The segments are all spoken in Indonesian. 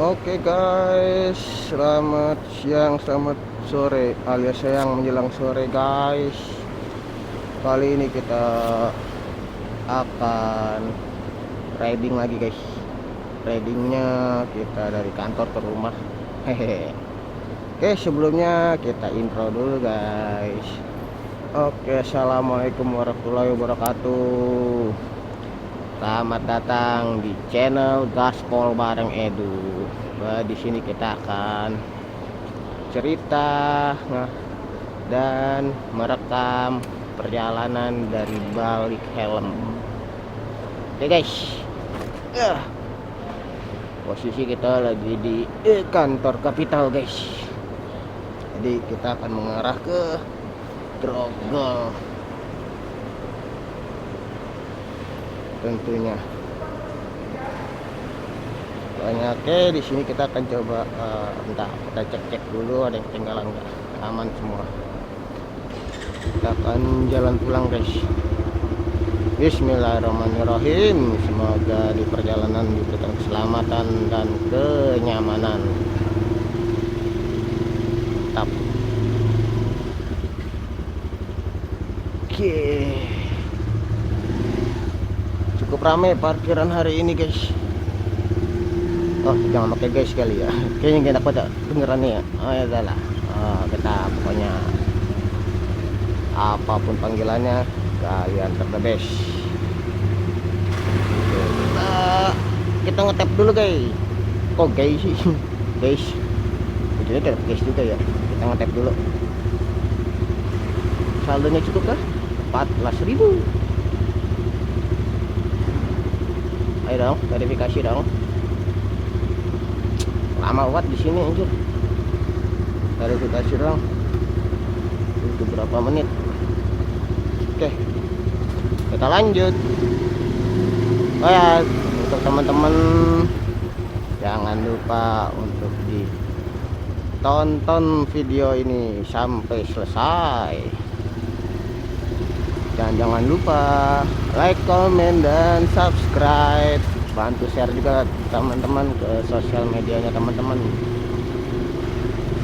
Oke guys, selamat siang, selamat sore, alias siang menjelang sore guys. Kali ini kita akan riding lagi guys. Ridingnya kita dari kantor ke rumah. Hehe. Oke, sebelumnya kita intro dulu guys. Oke, assalamualaikum warahmatullahi wabarakatuh. Selamat datang di channel Gaspol bareng Edu. Di sini kita akan cerita dan merekam perjalanan dari balik helm. Oke guys, posisi kita lagi di kantor Kapital guys. Jadi kita akan mengarah ke Grogol tentunya. Banyaknya di sini kita akan coba kita cek dulu ada yang ketinggalan enggak, aman semua. Kita akan jalan pulang guys. Bismillahirrahmanirrahim. Semoga di perjalanan diberikan keselamatan dan kenyamanan. Tap. Oke. Cukup ramai parkiran hari ini guys. Oh, jangan pakai guys kali ya. Kayaknya gak enak dengerannya ya. Oh ya udahlah. Kita pokoknya apapun panggilannya kalian terdebes. Kita ngetap dulu guys. Kok guys sih? Guys. Ujungnya kita guys juga ya. Kita ngetap dulu. Saldonya cukup kah? 14.000. Ayo dong, verifikasi dong. Lama banget di sini anjir. Verifikasi dong. Itu berapa menit? Oke. Kita lanjut. Oh ya, untuk teman-teman jangan lupa untuk ditonton video ini sampai selesai. Dan jangan lupa like, comment, dan subscribe. Bantu share juga teman-teman ke sosial medianya teman-teman.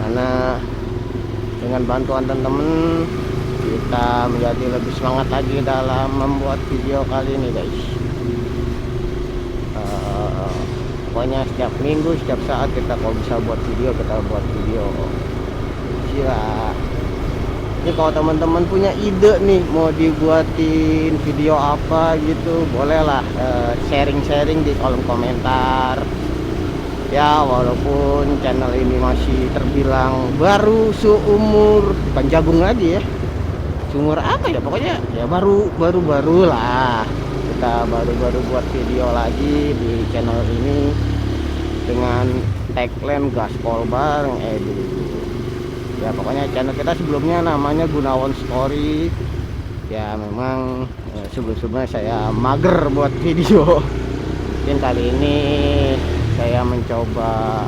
Karena dengan bantuan teman-teman kita menjadi lebih semangat lagi dalam membuat video kali ini guys. Pokoknya setiap minggu, setiap saat kita kalau bisa buat video, kita buat video. Siap. Ini kalau teman-teman punya ide nih mau dibuatin video apa gitu, bolehlah sharing-sharing di kolom komentar. Ya walaupun channel ini masih terbilang baru seumur bukan jagung lagi ya. Seumur apa ya pokoknya ya baru lah. Kita baru buat video lagi di channel ini dengan tagline Gaspol bareng Edu. Ya pokoknya channel kita sebelumnya namanya Gunawan Story. Ya memang sebelum-sebelumnya saya mager buat video. Mungkin kali ini saya mencoba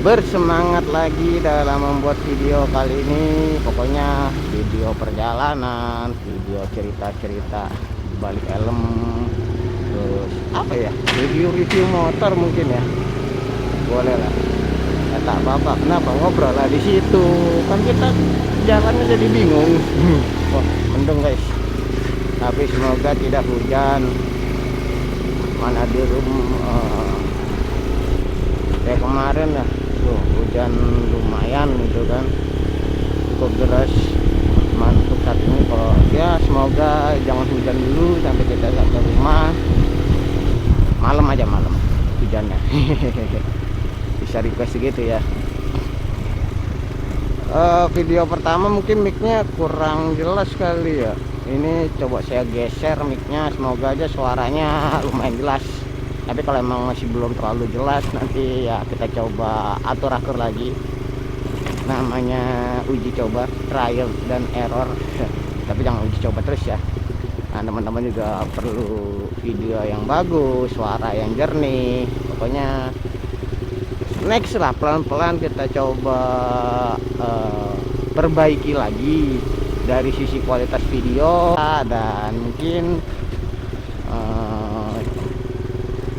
bersemangat lagi dalam membuat video kali ini. Pokoknya video perjalanan, video cerita-cerita di balik helm. Terus apa ya, review motor mungkin ya. Boleh lah. Tak apa-apa, kenapa ngobrol lah di situ kan, kita jalannya jadi bingung. Oh mendung guys, tapi semoga tidak hujan. Mana di rumah kayak kemarin ya tuh hujan lumayan gitu kan, cukup deras. Mantuk saat ini kalau ya semoga jangan hujan dulu sampai kita sampai rumah. Malam aja malam hujannya. Bisa request gitu ya. Video pertama mungkin micnya kurang jelas kali ya. Ini coba saya geser micnya, semoga aja suaranya lumayan jelas. Tapi kalau emang masih belum terlalu jelas, nanti ya kita coba atur lagi. Namanya uji coba, trial dan error. Tapi jangan uji coba terus ya. Nah teman-teman juga perlu video yang bagus, suara yang jernih. Pokoknya next lah, pelan-pelan kita coba perbaiki lagi dari sisi kualitas video dan mungkin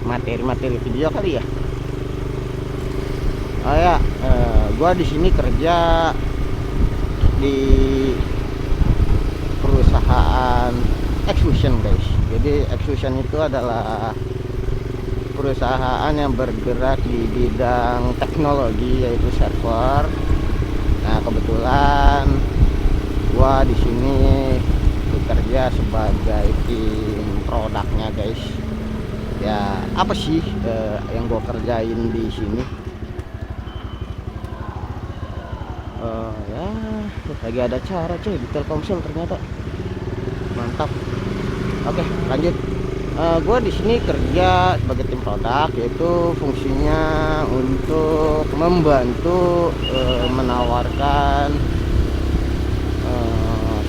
materi-materi video kali ya. Oh ya, gua di sini kerja di perusahaan Exfusion guys. Jadi Exfusion itu adalah perusahaan yang bergerak di bidang teknologi, yaitu server. Nah, kebetulan gua di sini bekerja sebagai tim produknya guys. Ya, apa sih yang gua kerjain di sini? Ya, lagi ada acara cuy di Telkomsel ternyata. Mantap. Oke, lanjut. Gue di sini kerja sebagai tim produk, yaitu fungsinya untuk membantu menawarkan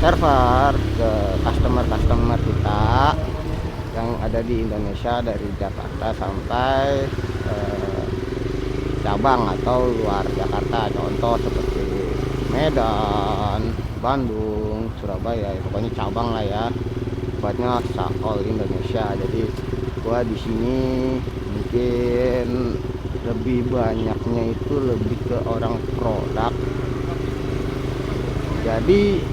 server ke customer kita yang ada di Indonesia, dari Jakarta sampai cabang atau luar Jakarta. Contoh seperti Medan, Bandung, Surabaya, pokoknya cabang lah ya. Banyak all Indonesia. Jadi gua di sini mungkin lebih banyaknya itu lebih ke orang produk. Jadi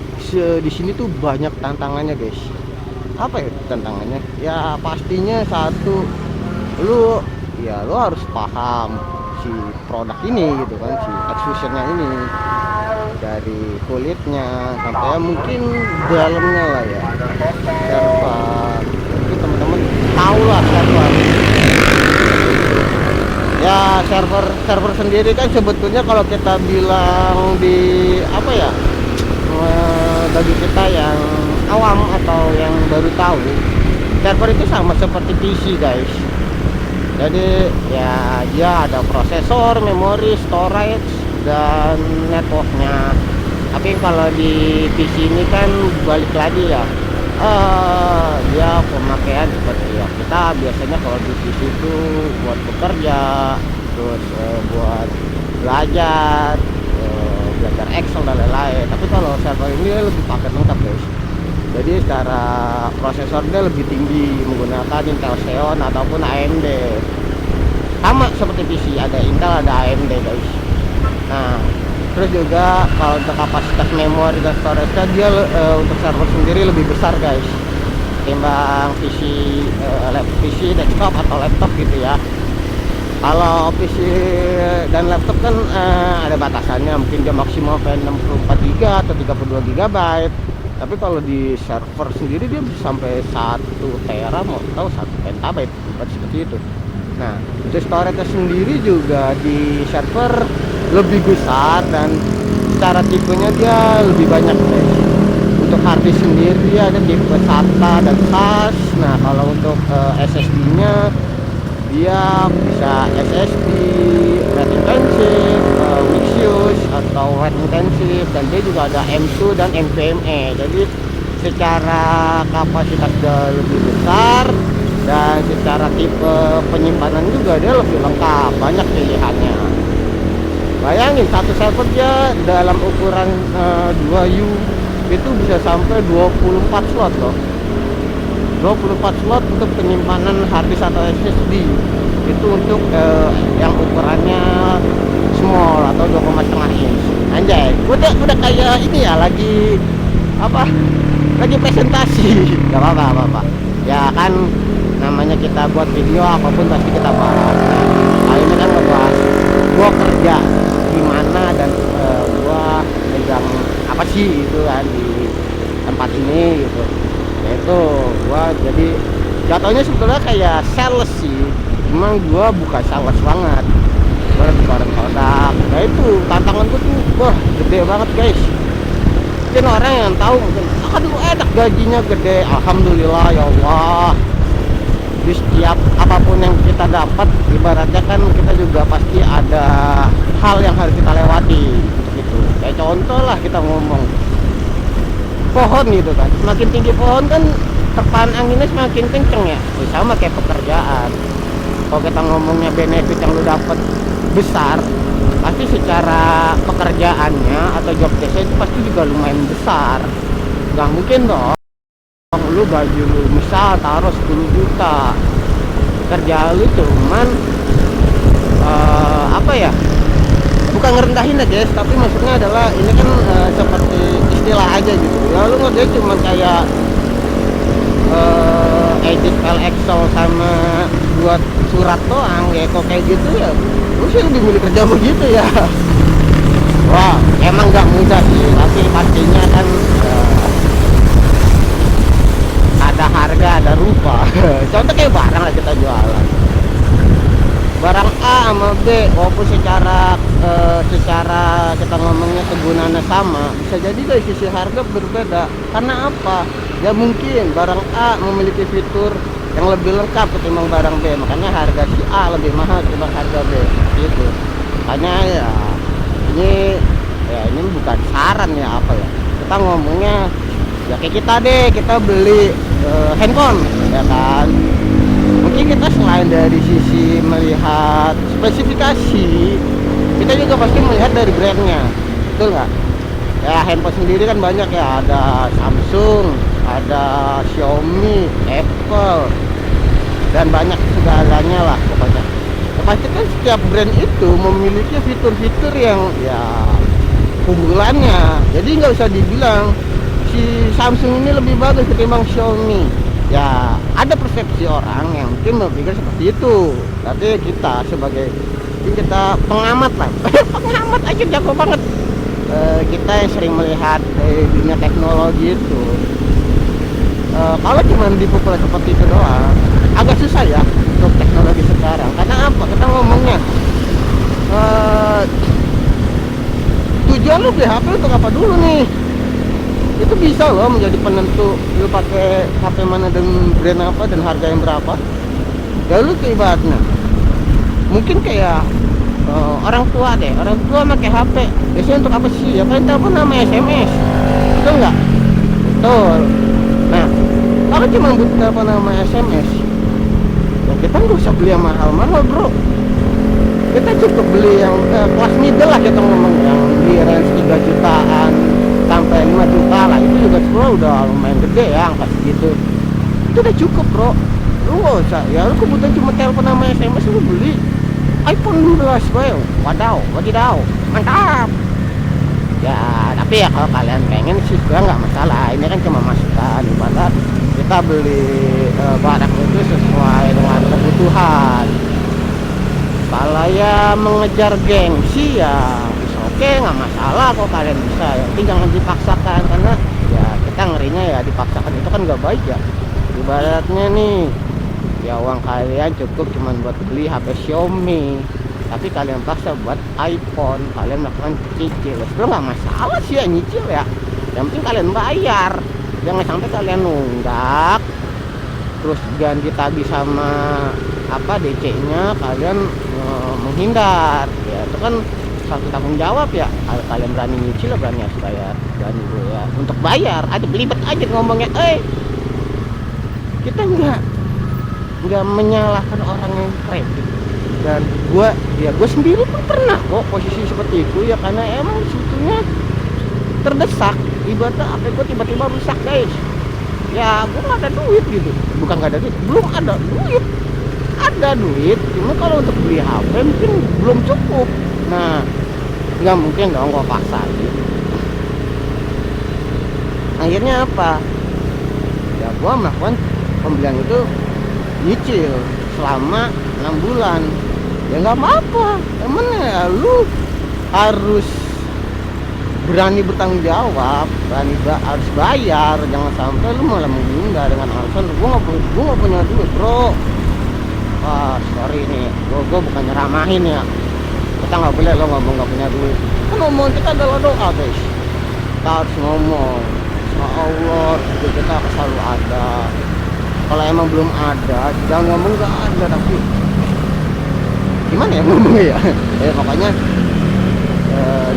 di sini tuh banyak tantangannya guys. Apa ya tantangannya? Ya pastinya satu, lu harus paham si produk ini gitu kan, si Exfusionnya ini, dari kulitnya sampai ya mungkin dalamnya lah ya, server. Mungkin teman-teman tahu lah server. Ya server sendiri kan sebetulnya kalau kita bilang di apa ya, bagi kita yang awam atau yang baru tahu, server itu sama seperti PC guys. Jadi ya dia ada prosesor, memori, storage, dan networknya. Tapi kalau di PC ini kan balik lagi ya, dia pemakaian seperti ya kita biasanya kalau di PC itu buat bekerja, terus buat belajar Excel dan lain-lain. Tapi kalau server ini lebih paket lengkap guys. Jadi secara prosesor dia lebih tinggi, menggunakan Intel Xeon ataupun AMD. Sama seperti PC, ada Intel ada AMD guys. Nah, terus juga kalau untuk kapasitas memori dan storage dia untuk server sendiri lebih besar guys, timbang PC desktop atau laptop gitu ya. Kalau PC dan laptop kan ada batasannya, mungkin dia maksimal 64 GB atau 32 GB. Tapi kalau di server sendiri dia bisa sampai 1 tera, mau tahu 1 petabyte seperti itu. Nah, untuk storage sendiri juga di server lebih besar dan secara tipenya dia lebih banyak guys. Untuk harddisk sendiri ada tipe SATA dan SAS. Nah, kalau untuk SSD-nya dia bisa SSD rate intensive, mixed use atau rate intensive, dan dia juga ada M2 dan NVMe. Jadi secara kapasitas dia lebih besar dan secara tipe penyimpanan juga dia lebih lengkap, banyak pilihannya. Bayangin satu server dia dalam ukuran 2U itu bisa sampai 24 slot loh. 24 slot untuk penyimpanan harddisk atau SSD. Itu untuk yang ukurannya small atau 2,5 inch. Anjay, udah kayak ini ya, lagi apa? Lagi presentasi. Gak apa-apa. Ya kan namanya kita buat video, apapun pasti kita bahas. Kali ini kan ngebahas gua kerja gimana dan gua megang apa sih itu kan di tempat ini gitu. Itu gua jadi jatuhnya sebetulnya kayak sales sih, emang gua bukan sales banget, gua lebih bareng produk. Nah itu tantangan gua tuh gede banget guys. Mungkin orang yang tahu mungkin aduh enak, gajinya gede, alhamdulillah ya Allah. Di setiap apapun yang kita dapat, ibaratnya kan kita juga pasti ada hal yang harus kita lewati gitu. Kayak contoh lah kita ngomong pohon gitu kan, semakin tinggi pohon kan terpaan anginnya semakin kenceng ya. Sama kayak pekerjaan, kalau kita ngomongnya benefit yang lu dapat besar, pasti secara pekerjaannya atau job desk itu pasti juga lumayan besar. Gak mungkin dong lu baju lu misal taruh 10 juta, kerja lu cuman apa ya, bukan ngerendahin ya guys, tapi maksudnya adalah ini kan seperti istilah aja gitu ya. Lu ngerjain cuma kayak edit file Excel sama buat surat doang ya, kok kayak gitu ya lu sih lebih milih kerja begitu ya. Wah emang nggak mudah sih, tapi pastinya kan ada harga ada rupa. Contoh kayak barang lah kita jualan, barang A sama B walaupun secara kita ngomongnya kegunaannya sama, bisa jadi dari sisi harga berbeda. Karena apa? Ya mungkin barang A memiliki fitur yang lebih lengkap ketimbang barang B, makanya harga si A lebih mahal ketimbang harga B gitu. Makanya ini bukan saran ya, apa ya, kita ngomongnya ya kayak kita deh, kita beli handphone ya kan, mungkin kita selain dari sisi melihat spesifikasi, kita juga pasti melihat dari brandnya, betul nggak? Ya handphone sendiri kan banyak ya, ada Samsung, ada Xiaomi, Apple, dan banyak segalanya lah pokoknya. Ya, pasti kan setiap brand itu memiliki fitur-fitur yang ya unggulannya. Jadi nggak usah dibilang si Samsung ini lebih bagus ketimbang Xiaomi. Ya ada persepsi orang yang mungkin berpikir seperti itu. Tapi kita sebagai pengamat lah, pengamat aja jago banget. Kita yang sering melihat dunia teknologi itu, kalau cuma dipukul seperti itu doang, agak susah ya untuk teknologi sekarang. Karena apa? Kita ngomongnya tujuan lu beli HP untuk apa dulu nih? Itu bisa loh menjadi penentu lu pakai HP mana dan brand apa dan harga yang berapa. Ya lu ibaratnya mungkin kayak orang tua deh, orang tua pakai HP biasanya untuk apa sih? Ya kan telepon nama SMS, betul nggak? Betul. Nah kalau cuma butuh telepon nama SMS, ya kita nggak usah beli yang mahal-mahal bro. Kita cukup beli yang kelas middle lah, kita ngomong yang di range 3 jutaan sampai 5 juta lah, itu juga sebenarnya udah lumayan gede ya, angka segitu. Itu udah cukup bro. Lu nggak usah, ya lu kebutuhan cuma telepon nama SMS, lu beli iPhone 12 bro. Wadidaw, mantap. Ya tapi ya kalau kalian pengen sih sebenarnya nggak masalah, ini kan cuma masukan. Ibarat kita beli barang itu sesuai dengan kebutuhan. Kalau ya mengejar gengsi ya oke, nggak masalah kok kalian bisa, yang penting jangan dipaksakan. Karena ya kita ngerinya ya dipaksakan itu kan nggak baik ya. Ibaratnya nih ya uang kalian cukup cuma buat beli HP Xiaomi, tapi kalian paksa buat iPhone, kalian melakukan cicil. Sebenarnya nggak masalah sih ya nyicil ya, yang penting kalian bayar. Jangan sampai kalian nunggak terus ganti tagih sama apa DC-nya kalian menghindar. Ya itu kan satu tanggung jawab ya. Kalau kalian berani nyicil, berani harus bayar, berani ya untuk bayar aja, belibet aja ngomongnya. Kita nggak menyalahkan orang yang kredit, dan gue sendiri pun pernah kok posisi seperti itu ya, karena emang sebetulnya terdesak. Ibaratnya HP gue tiba-tiba rusak guys, ya gue nggak ada duit gitu, bukan nggak ada duit, belum ada duit. Ada duit, cuma kalau untuk beli HP mungkin belum cukup. Nah nggak mungkin dong gue paksa gitu. Akhirnya apa ya, gue melakukan pembelian itu nyicil selama 6 bulan. Ya nggak apa-apa, emang ya lu harus berani bertanggung jawab, harus bayar. Jangan sampai lu malah menghindar dengan alasan gue nggak punya duit bro. Wah sorry nih, gue bukan nyeramahin ya, kita nggak boleh lo ngomong nggak punya duit. Kan ngomong kita adalah doa guys, kita harus ngomong sama Allah itu kita selalu ada. Kalau emang belum ada jangan ngomong nggak ada, tapi gimana ya ngomongnya ya. Ya pokoknya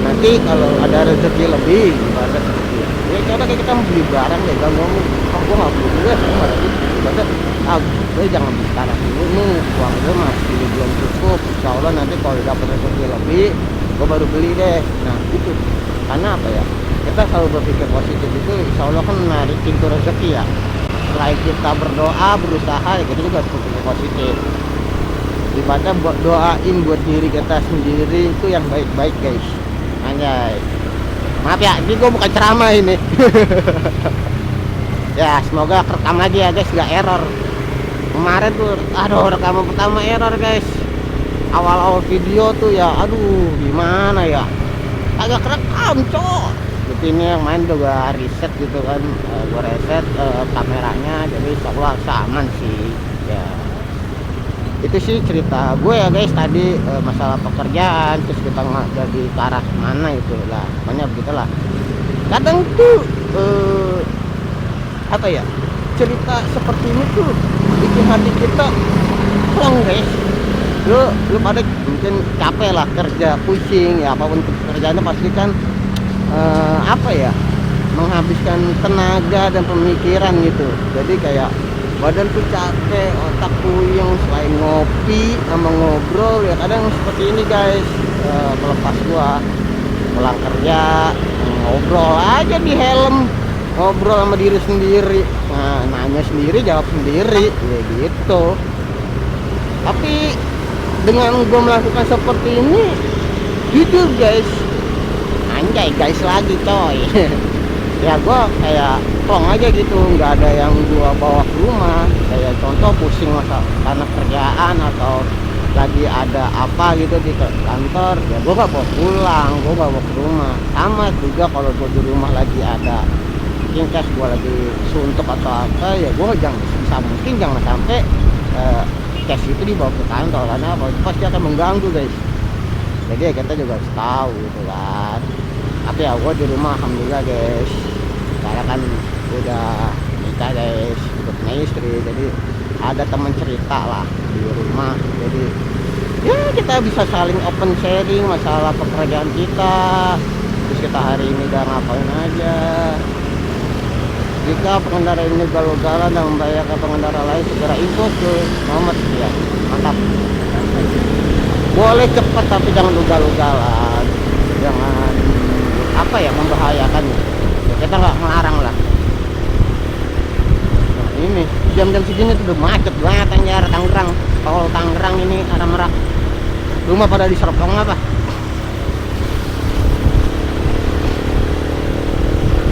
nanti kalau ada rezeki lebih, ibarat seperti ya coba kayak kita beli barang deh, jangan ngomong gue nggak beli duit, ibarat gue jangan beli sekarang dulu nih, uang gue masih belum cukup, insya Allah nanti kalau dapat rezeki lebih gue baru beli deh. Nah itu karena apa ya, kita selalu berpikir positif itu insya Allah kan menarik pintu rezeki ya. Selain kita berdoa berusaha ya kita juga harus berpikir positif. ibadah buat doain buat diri kita sendiri itu yang baik-baik guys. Anjay, maaf ya, ini gue bukan ceramah ini. Ya semoga rekam lagi ya guys, gak error. Kemarin tuh aduh rekaman pertama error guys, awal-awal video tuh ya aduh gimana ya, agak kerekam cok. Tapi ini yang main juga riset gitu kan, gue reset kameranya, jadi insyaallah aman sih ya. Itu sih cerita gue ya guys tadi, masalah pekerjaan, terus kita nggak jadi ke arah mana itu lah, pokoknya begitulah. Kadang tuh apa ya, cerita seperti ini tuh bikin hati kita plong guys. Lu pada mungkin capek lah kerja, pusing ya, apapun pekerjaannya pasti kan apa ya, menghabiskan tenaga dan pemikiran gitu. Jadi kayak badan tuh capek, otak puyeng, selain ngopi sama ngobrol ya kadang seperti ini guys. Kalau pas gua pulang kerja ngobrol aja di helm, ngobrol sama diri sendiri, nah, nanya sendiri jawab sendiri ya gitu. Tapi dengan gue melakukan seperti ini, jujur guys, anjay guys lagi coy. Ya gue kayak plong aja gitu, nggak ada yang gue bawa ke rumah. Kayak contoh pusing masa karena kerjaan atau lagi ada apa gitu di kantor, ya gue gak bawa pulang, gue bawa ke rumah. Sama juga kalau gue di rumah lagi ada mungkin cash gue lagi suntuk atau apa, ya gue mungkin jangan sampai cash itu dibawa ke kantor, karena apa, pasti akan mengganggu guys. Jadi ya kita juga harus tahu gitu kan. Tapi ya gue di rumah alhamdulillah guys, karena kan udah nikah guys, udah punya istri, jadi ada teman cerita lah di rumah. Jadi ya kita bisa saling open sharing masalah pekerjaan kita, terus kita hari ini udah ngapain aja. Jika pengendara ini ugal-ugalan dan membahayakan pengendara lain, segera info ke Muhammad ya. Mantap. Boleh cepat tapi jangan ugal-ugalan, jangan apa ya, membahayakan ya. Kita nggak melarang lah. Nah, ini jam-jam segini tuh udah macet banget anjir Tangerang. Kalau Tangerang ini arah Merak, rumah pada diserpong apa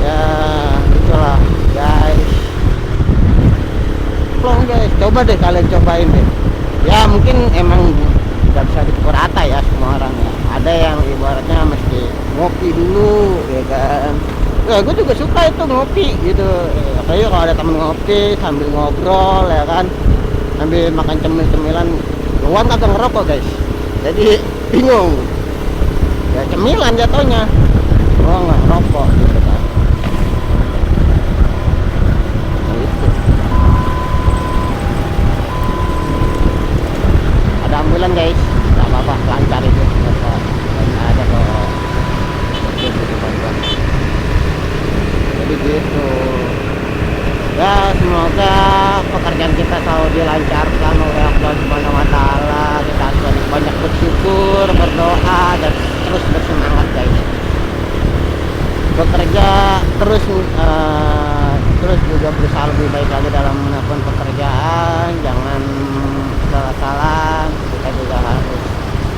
ya, itulah guys. Plong guys, coba deh kalian cobain deh ya. Mungkin emang nggak bisa dipukul rata ya semua orang ya, ada yang ibaratnya mesti ngopi dulu ya kan. Ya gue juga suka itu ngopi gitu, apalagi kalau ada temen ngopi sambil ngobrol ya kan, sambil makan cemil-cemilan. Luan kagak ngerokok guys, jadi bingung ya, cemilan jatuhnya, gua nggak ngerokok gitu kan. Nah, itu ada ambulan guys, nggak apa-apa, lancar itu, nggak ada kok. Jadi gitu ya, semoga pekerjaan kita selalu dilancarkan oleh Allah Subhanahu wa Ta'ala. Kita harus banyak bersyukur, berdoa, dan terus bersemangat guys. Bekerja terus, terus juga berusaha lebih baik lagi dalam melakukan pekerjaan. Jangan salah-salah, kita juga harus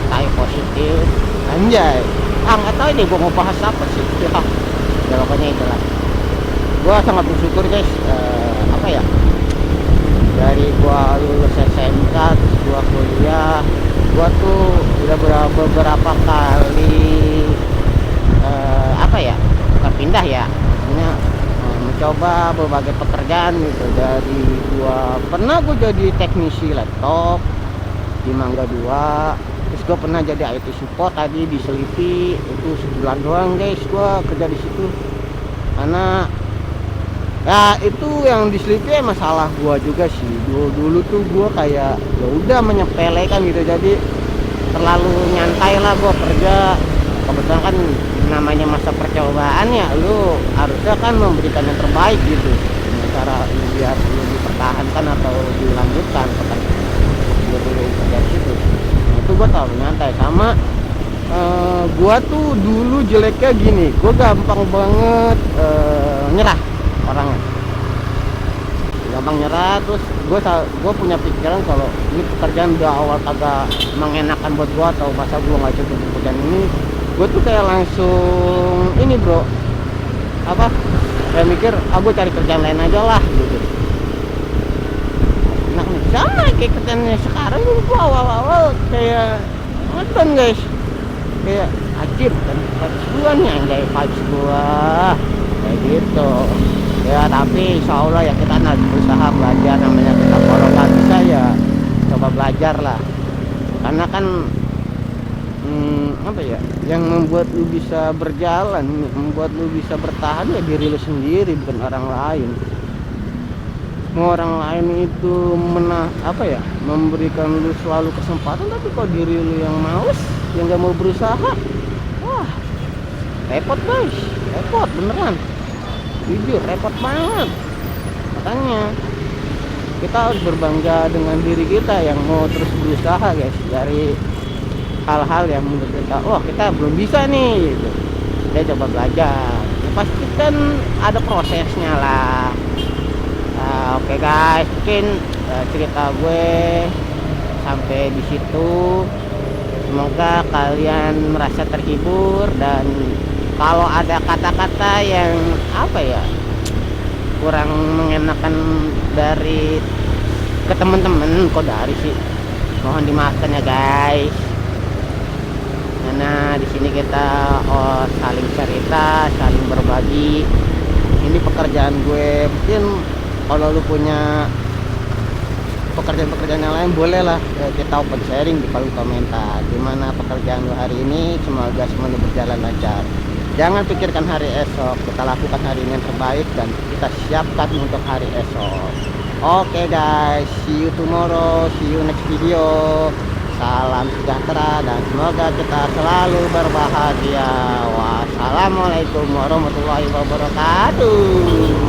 stay positif. Anjay, nggak tahu ini gue mau bahas apa sih ya pokoknya itulah. Gue sangat bersyukur guys, apa ya, dari gue lulus SMK terus gue kuliah, gue tuh udah beberapa kali apa ya, bukan pindah ya, maksudnya mencoba berbagai pekerjaan gitu. Dari gue pernah gue jadi teknisi laptop di Mangga 2, terus gue pernah jadi IT support tadi di Selipi, itu sebulan doang guys gue kerja di situ. Karena ya itu yang di Selipi masalah gua juga sih, dulu tuh gua kayak ya udah menyepelekan gitu, jadi terlalu nyantai lah gua kerja. Kebetulan kan namanya masa percobaan ya, lu harusnya kan memberikan yang terbaik gitu, cara biar lu dipertahankan atau dilanjutkan dulu kerja situ. Nah, itu gua terlalu nyantai. Sama gua tuh dulu jeleknya gini, gua gampang banget nyerah orangnya, gampang gampang nyerah. Terus gue punya pikiran kalau ini pekerjaan udah awal kagak mengenakan buat gue, atau masa gue nggak cukup di pekerjaan ini, gue tuh kayak langsung ini bro, apa, kayak mikir gue cari kerjaan lain aja lah gitu. Nah sama kayak kerjaannya sekarang, gue awal-awal kayak nonton guys, kayak ajib kan, vibes gua nih anjay, vibes gua kayak gitu ya. Tapi insya Allah ya kita harus berusaha belajar, namanya kita kalau nggak bisa ya coba belajar lah. Karena kan apa ya, yang membuat lu bisa berjalan, membuat lu bisa bertahan ya diri lu sendiri, bukan orang lain. Mau orang lain itu apa ya, memberikan lu selalu kesempatan, tapi kalau diri lu yang males, yang nggak mau berusaha, wah repot guys, repot beneran, jujur repot banget. Makanya kita harus berbangga dengan diri kita yang mau terus berusaha guys, dari hal-hal yang menurut kita wah kita belum bisa nih gitu. Kita coba belajar ya, pasti kan ada prosesnya lah. Oke guys, mungkin cerita gue sampai di situ. Semoga kalian merasa terhibur, dan kalau ada kata-kata yang apa ya kurang mengenakan dari ke teman-teman, kok dari sih, mohon dimaafkan ya guys. Karena di sini kita saling cerita, saling berbagi. Ini pekerjaan gue, mungkin kalau lu punya pekerjaan-pekerjaan yang lain boleh lah kita open sharing di kolom komentar. Gimana pekerjaan lu hari ini, semoga semuanya berjalan lancar. Jangan pikirkan hari esok, kita lakukan hari ini yang terbaik dan kita siapkan untuk hari esok. Oke guys, see you tomorrow, see you next video. Salam sejahtera dan semoga kita selalu berbahagia. Wassalamualaikum warahmatullahi wabarakatuh.